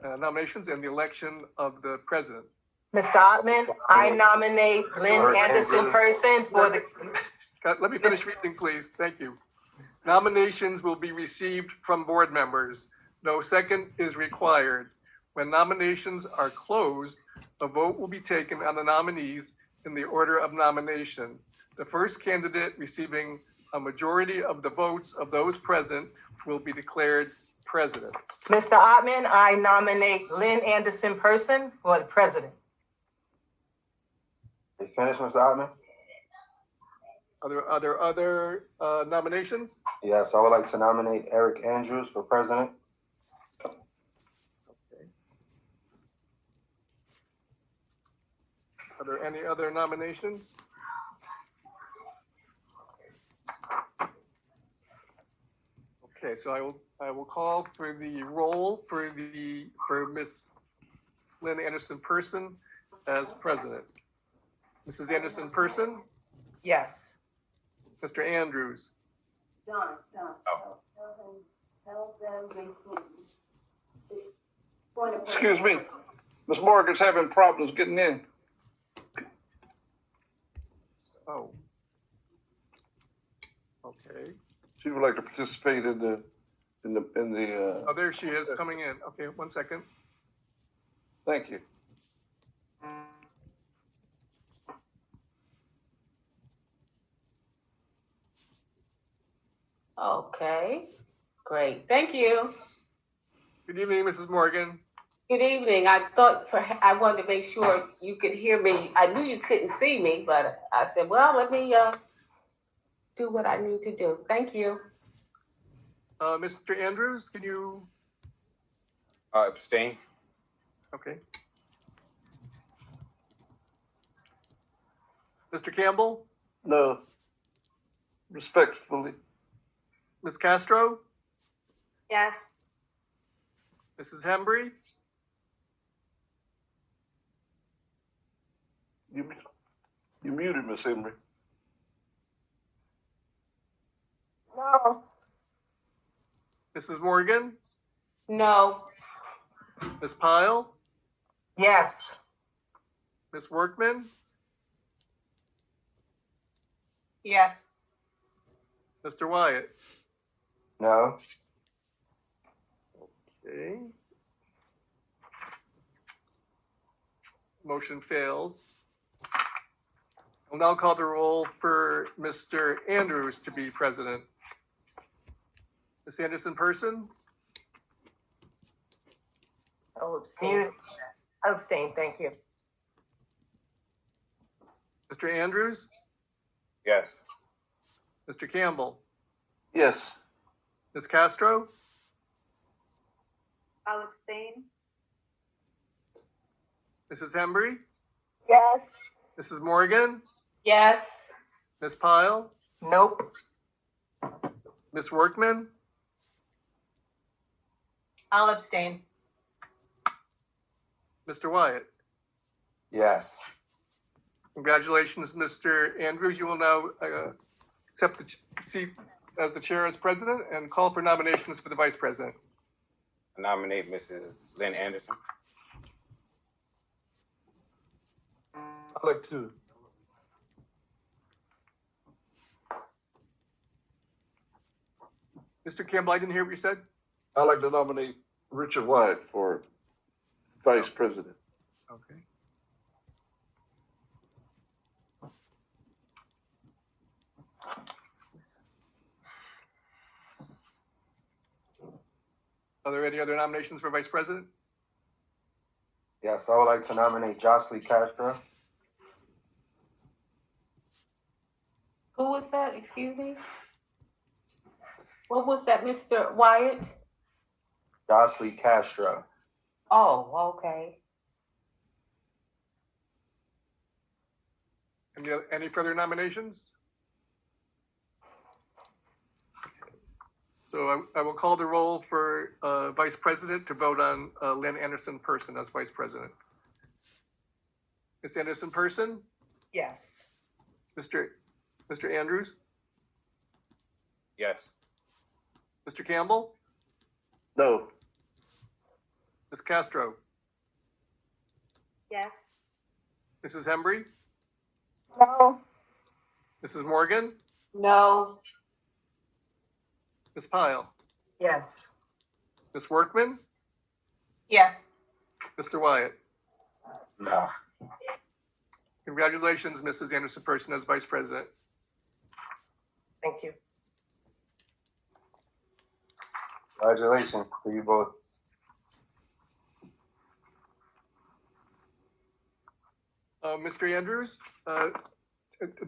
nominations and the election of the president. Mr. Ottman, I nominate Lynn Anderson Person for the. Let me finish reading, please. Thank you. Nominations will be received from board members. No second is required. When nominations are closed, a vote will be taken on the nominees in the order of nomination. The first candidate receiving a majority of the votes of those present will be declared president. Mr. Ottman, I nominate Lynn Anderson Person for the president. You finished, Mr. Ottman? Are there other nominations? Yes, I would like to nominate Eric Andrews for president. Okay. Are there any other nominations? Okay, so I will call for the roll for Miss Lynn Anderson Person as president. Mrs. Anderson Person, Yes. Mr. Andrews, John, tell them they can. It's point of Excuse me, Ms. Morgan's having problems getting in. oh. Okay, She would like to participate in the. oh, there she is coming in. Okay, 1 second. Thank you. Okay, great. Thank you. Good evening, Mrs. Morgan. Good evening. I thought I wanted to make sure you could hear me. I knew you couldn't see me, but I said, well, let me do what I need to do. Thank you. Mr. Andrews, can you? Abstain. Okay. Mr. Campbell, No. Respectfully. Ms. Castro, Yes. Mrs. Hembry, You muted, Miss Emery. No. Mrs. Morgan, No. Ms. Pyle, Yes. Ms. Workman, Yes. Mr. Wyatt. No. Okay. Motion fails. I'll now call the roll for Mr. Andrews to be president. Ms. Anderson Person, I'll abstain. Abstain, thank you. Mr. Andrews, Yes. Mr. Campbell, Yes. Ms. Castro, I'll abstain. Mrs. Hembry, Yes. Mrs. Morgan, Yes. Ms. Pyle, Nope. Ms. Workman, I'll abstain. Mr. Wyatt. Yes. Congratulations, Mr. Andrews. You will now accept the seat as the chair as president and call for nominations for the vice president. I nominate Mrs. Lynn Anderson. I'd like to. Mr. Campbell, I didn't hear what you said. I'd like to nominate Richard Wyatt for vice president. Okay. Are there any other nominations for vice president? Yes, I would like to nominate Jocelyn Castro. Who was that? Excuse me? What was that, Mr. Wyatt? Jocelyn Castro. Oh, okay. Any further nominations? So I will call the roll for vice president to vote on Lynn Anderson Person as vice president. Ms. Anderson Person, Yes. Mr. Andrews, Yes. Mr. Campbell, No. Ms. Castro, Yes. Mrs. Hembry, No. Mrs. Morgan, No. Ms. Pyle, Yes. Ms. Workman, Yes. Mr. Wyatt. No. Congratulations, Mrs. Anderson Person as Vice President. Thank you. Congratulations to you both. Mr. Andrews, at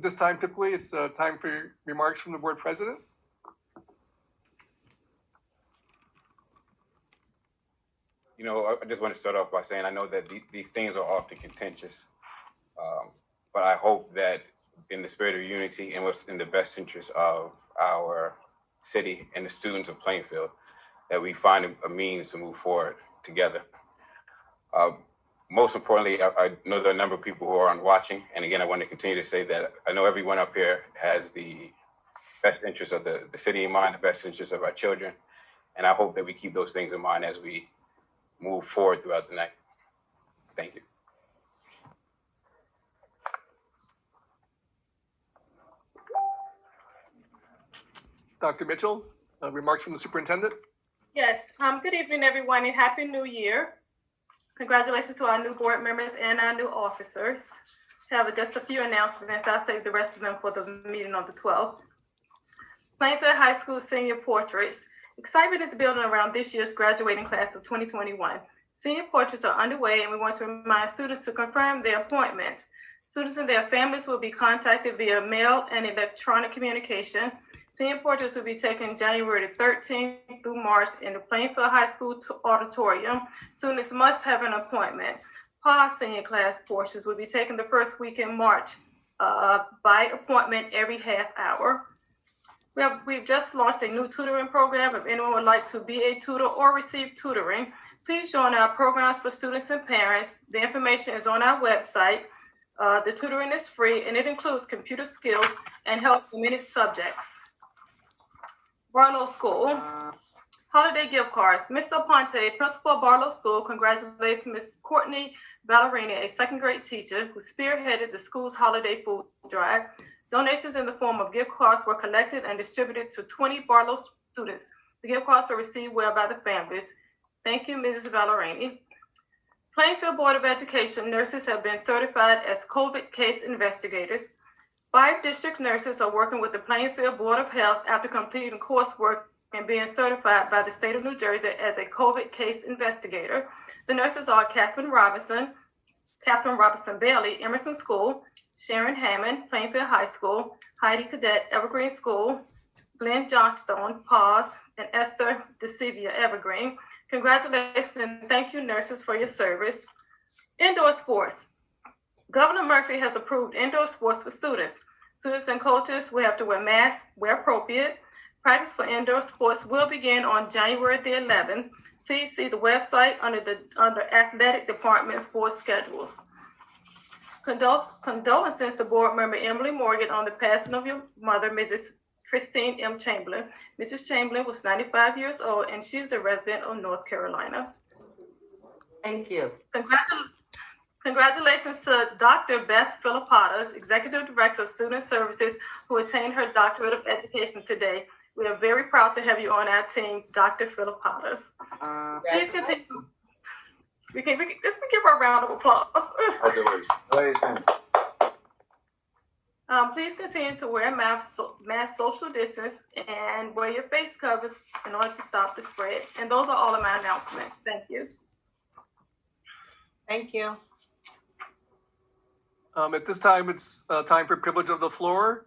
this time typically it's time for remarks from the Board President. You know, I just want to start off by saying I know that these things are often contentious, but I hope that in the spirit of unity and what's in the best interest of our city and the students of Plainfield, that we find a means to move forward together. Most importantly, I know there are a number of people who are on watching, and again, I want to continue to say that I know everyone up here has the best interest of the city in mind, the best interest of our children, and I hope that we keep those things in mind as we move forward throughout the night. Thank you. Dr. Mitchell, remarks from the Superintendent. Yes, good evening, everyone, and Happy New Year. Congratulations to our new board members and our new officers. Have just a few announcements. I'll save the rest of them for the meeting on the 12th. Plainfield High School senior portraits. Excitement is building around this year's graduating class of 2021. Senior portraits are underway, and we want to remind students to confirm their appointments. Students and their families will be contacted via mail and electronic communication. Senior portraits will be taken January 13th through March in the Plainfield High School auditorium. Students must have an appointment. Past senior class portraits will be taken the first week in March by appointment every half hour. We've just launched a new tutoring program. If anyone would like to be a tutor or receive tutoring, please join our programs for students and parents. The information is on our website. The tutoring is free, and it includes computer skills and help in many subjects. Barlow School, holiday gift cards. Mr. Ponte, principal of Barlow School, congratulates Ms. Courtney Ballerini, a second grade teacher who spearheaded the school's holiday food drive. Donations in the form of gift cards were collected and distributed to 20 Barlow students. The gift cards were received well by the families. Thank you, Mrs. Ballerini. Plainfield Board of Education nurses have been certified as COVID case investigators. 5 district nurses are working with the Plainfield Board of Health after completing coursework and being certified by the state of New Jersey as a COVID case investigator. The nurses are Catherine Robinson Bailey, Emerson School, Sharon Hammond, Plainfield High School, Heidi Cadet, Evergreen School, Glenn Johnstone, Pause, and Esther DeSivia, Evergreen. Congratulations and thank you, nurses, for your service. Indoor sports. Governor Murphy has approved indoor sports for students. Students and coaches will have to wear masks where appropriate. Practice for indoor sports will begin on January the 11th. Please see the website under athletic department's board schedules. Condolences to board member Emily Morgan on the passing of your mother, Mrs. Christine M. Chamberlain. Mrs. Chamberlain was 95 years old, and she is a resident of North Carolina. Thank you. Congratulations to Dr. Beth Philippatos, Executive Director of Student Services, who attained her Doctorate of Education today. We are very proud to have you on our team, Dr. Philippatos. Please continue. We can give her a round of applause. Congratulations. Please continue to wear mask, social distance, and wear your face covers in order to stop the spread. And those are all of my announcements. Thank you. Thank you. At this time, it's time for privilege of the floor.